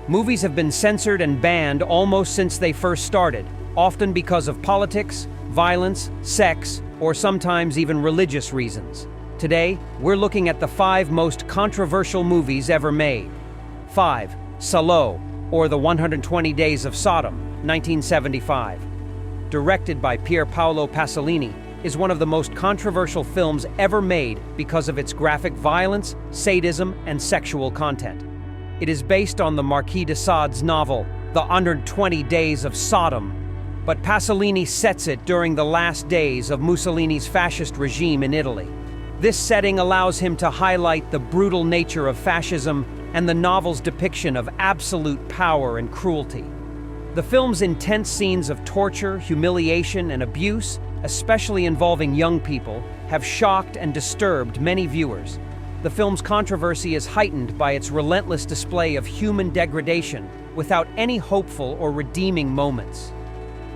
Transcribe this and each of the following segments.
Movies have been censored and banned almost since they first started, often because of politics, violence, sex, or sometimes even religious reasons. Today, we're looking at the 5 most controversial movies ever made. 5. Salo, or The 120 Days of Sodom, 1975. Directed by Pier Paolo Pasolini, is one of the most controversial films ever made because of its graphic violence, sadism, and sexual content. It is based on the Marquis de Sade's novel, The 120 Days of Sodom, but Pasolini sets it during the last days of Mussolini's fascist regime in Italy. This setting allows him to highlight the brutal nature of fascism and the novel's depiction of absolute power and cruelty. The film's intense scenes of torture, humiliation, and abuse, especially involving young people, have shocked and disturbed many viewers. The film's controversy is heightened by its relentless display of human degradation without any hopeful or redeeming moments.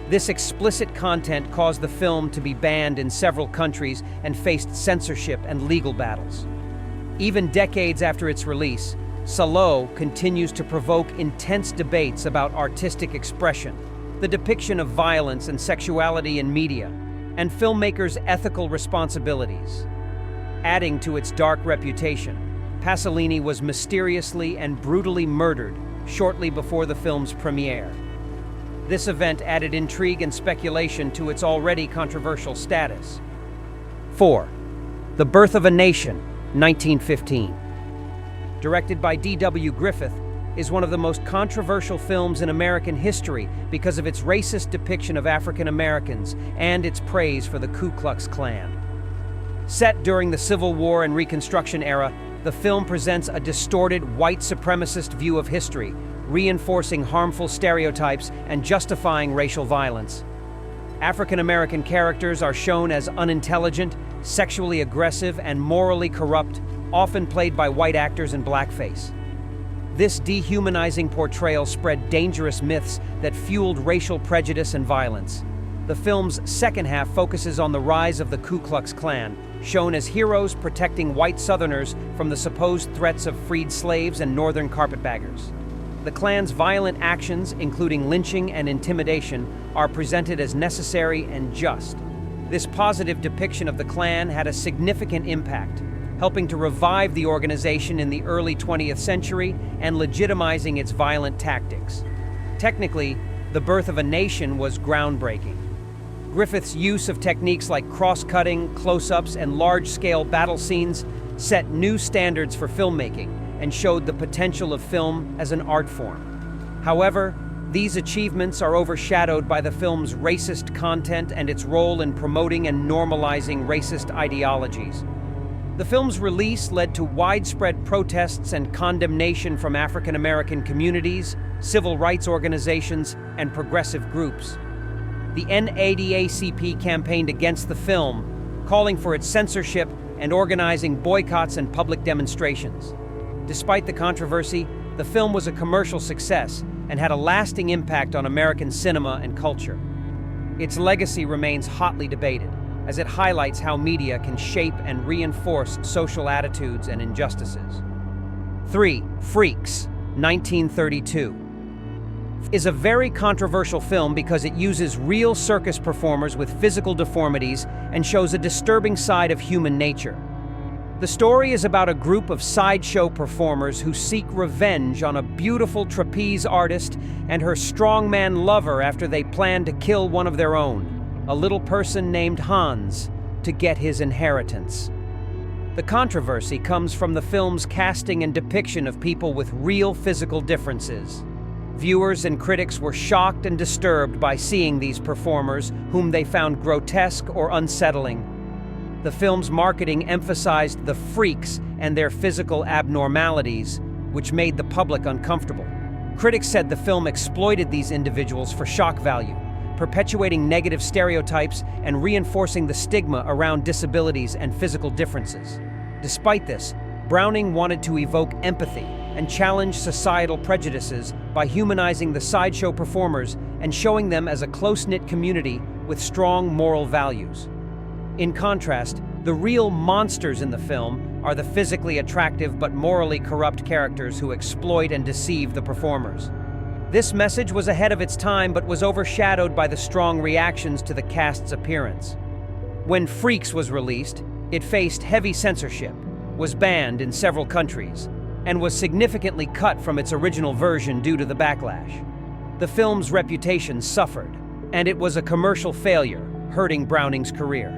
This explicit content caused the film to be banned in several countries and faced censorship and legal battles. Even decades after its release, Salo continues to provoke intense debates about artistic expression, the depiction of violence and sexuality in media, and filmmakers' ethical responsibilities. Adding to its dark reputation, Pasolini was mysteriously and brutally murdered shortly before the film's premiere. This event added intrigue and speculation to its already controversial status. 4. The Birth of a Nation, 1915. Directed by D.W. Griffith, is one of the most controversial films in American history because of its racist depiction of African Americans and its praise for the Ku Klux Klan. Set during the Civil War and Reconstruction era, the film presents a distorted white supremacist view of history, reinforcing harmful stereotypes and justifying racial violence. African American characters are shown as unintelligent, sexually aggressive, and morally corrupt, often played by white actors in blackface. This dehumanizing portrayal spread dangerous myths that fueled racial prejudice and violence. The film's second half focuses on the rise of the Ku Klux Klan, shown as heroes protecting white Southerners from the supposed threats of freed slaves and Northern carpetbaggers. The Klan's violent actions, including lynching and intimidation, are presented as necessary and just. This positive depiction of the Klan had a significant impact, helping to revive the organization in the early 20th century and legitimizing its violent tactics. Technically, The Birth of a Nation was groundbreaking. Griffith's use of techniques like cross-cutting, close-ups, and large-scale battle scenes set new standards for filmmaking and showed the potential of film as an art form. However, these achievements are overshadowed by the film's racist content and its role in promoting and normalizing racist ideologies. The film's release led to widespread protests and condemnation from African American communities, civil rights organizations, and progressive groups. The NAACP campaigned against the film, calling for its censorship and organizing boycotts and public demonstrations. Despite the controversy, the film was a commercial success and had a lasting impact on American cinema and culture. Its legacy remains hotly debated, as it highlights how media can shape and reinforce social attitudes and injustices. 3. Freaks, 1932. Is a very controversial film because it uses real circus performers with physical deformities and shows a disturbing side of human nature. The story is about a group of sideshow performers who seek revenge on a beautiful trapeze artist and her strongman lover after they plan to kill one of their own, a little person named Hans, to get his inheritance. The controversy comes from the film's casting and depiction of people with real physical differences. Viewers and critics were shocked and disturbed by seeing these performers, whom they found grotesque or unsettling. The film's marketing emphasized the freaks and their physical abnormalities, which made the public uncomfortable. Critics said the film exploited these individuals for shock value, perpetuating negative stereotypes and reinforcing the stigma around disabilities and physical differences. Despite this, Browning wanted to evoke empathy and challenge societal prejudices by humanizing the sideshow performers and showing them as a close-knit community with strong moral values. In contrast, the real monsters in the film, are the physically attractive but morally corrupt characters who exploit and deceive the performers. This message was ahead of its time but was overshadowed by the strong reactions to the cast's appearance. When Freaks was released, it faced heavy censorship, was banned in several countries, and was significantly cut from its original version due to the backlash. The film's reputation suffered, and it was a commercial failure, hurting Browning's career.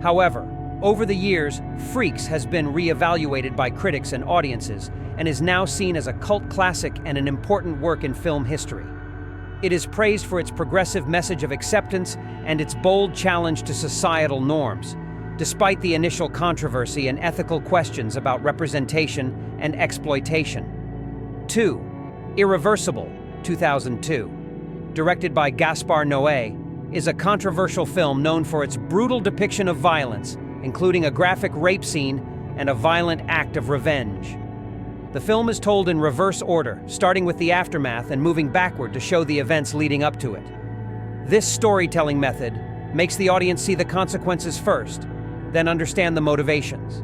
However, over the years, Freaks has been re-evaluated by critics and audiences and is now seen as a cult classic and an important work in film history. It is praised for its progressive message of acceptance and its bold challenge to societal norms, despite the initial controversy and ethical questions about representation and exploitation. 2. Irreversible, 2002. Directed by Gaspar Noé, is a controversial film known for its brutal depiction of violence, including a graphic rape scene and a violent act of revenge. The film is told in reverse order, starting with the aftermath and moving backward to show the events leading up to it. This storytelling method makes the audience see the consequences first, then understand the motivations.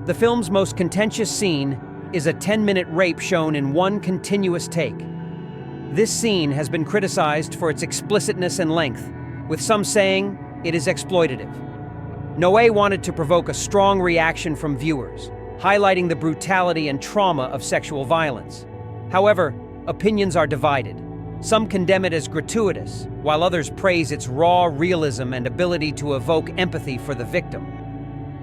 The film's most contentious scene is a 10-minute rape shown in one continuous take. This scene has been criticized for its explicitness and length, with some saying it is exploitative. Noé wanted to provoke a strong reaction from viewers, highlighting the brutality and trauma of sexual violence. However, opinions are divided. Some condemn it as gratuitous, while others praise its raw realism and ability to evoke empathy for the victim.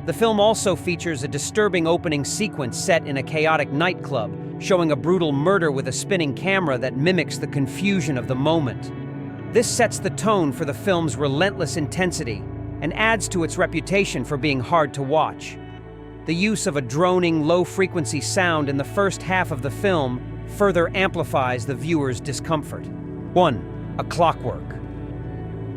The film also features a disturbing opening sequence set in a chaotic nightclub, showing a brutal murder with a spinning camera that mimics the confusion of the moment. This sets the tone for the film's relentless intensity and adds to its reputation for being hard to watch. The use of a droning, low-frequency sound in the first half of the film further amplifies the viewer's discomfort. 1. A Clockwork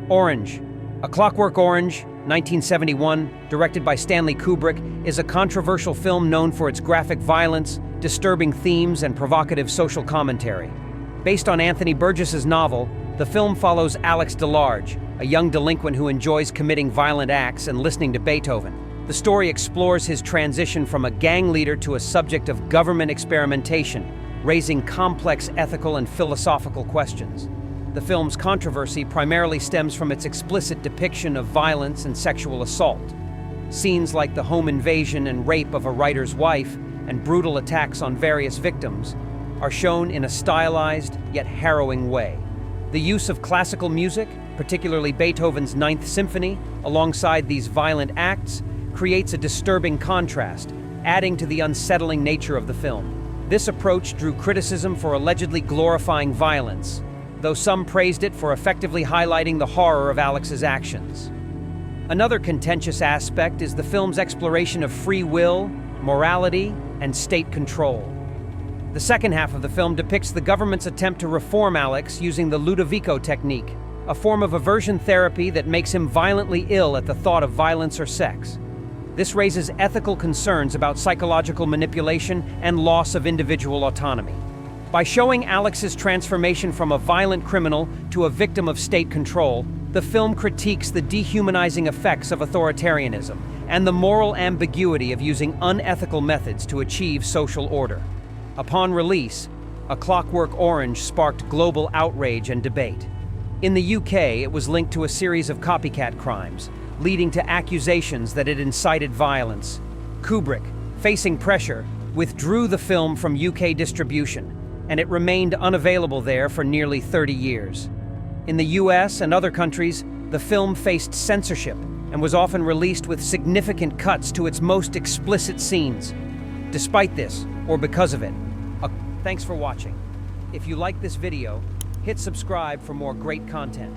Orange. A Clockwork Orange, 1971, directed by Stanley Kubrick, is a controversial film known for its graphic violence, disturbing themes, and provocative social commentary. Based on Anthony Burgess's novel, the film follows Alex DeLarge, a young delinquent who enjoys committing violent acts and listening to Beethoven. The story explores his transition from a gang leader to a subject of government experimentation, raising complex ethical and philosophical questions. The film's controversy primarily stems from its explicit depiction of violence and sexual assault. Scenes like the home invasion and rape of a writer's wife and brutal attacks on various victims are shown in a stylized yet harrowing way. The use of classical music, particularly Beethoven's Ninth Symphony, alongside these violent acts, creates a disturbing contrast, adding to the unsettling nature of the film. This approach drew criticism for allegedly glorifying violence, though some praised it for effectively highlighting the horror of Alex's actions. Another contentious aspect is the film's exploration of free will, morality, and state control. The second half of the film depicts the government's attempt to reform Alex using the Ludovico technique, a form of aversion therapy that makes him violently ill at the thought of violence or sex. This raises ethical concerns about psychological manipulation and loss of individual autonomy. By showing Alex's transformation from a violent criminal to a victim of state control, the film critiques the dehumanizing effects of authoritarianism and the moral ambiguity of using unethical methods to achieve social order. Upon release, A Clockwork Orange sparked global outrage and debate. In the UK, it was linked to a series of copycat crimes, leading to accusations that it incited violence. Kubrick, facing pressure, withdrew the film from UK distribution, and it remained unavailable there for nearly 30 years. In the US and other countries, the film faced censorship and was often released with significant cuts to its most explicit scenes. Despite this, or because of it, thanks for watching. If you like this video, hit subscribe for more great content.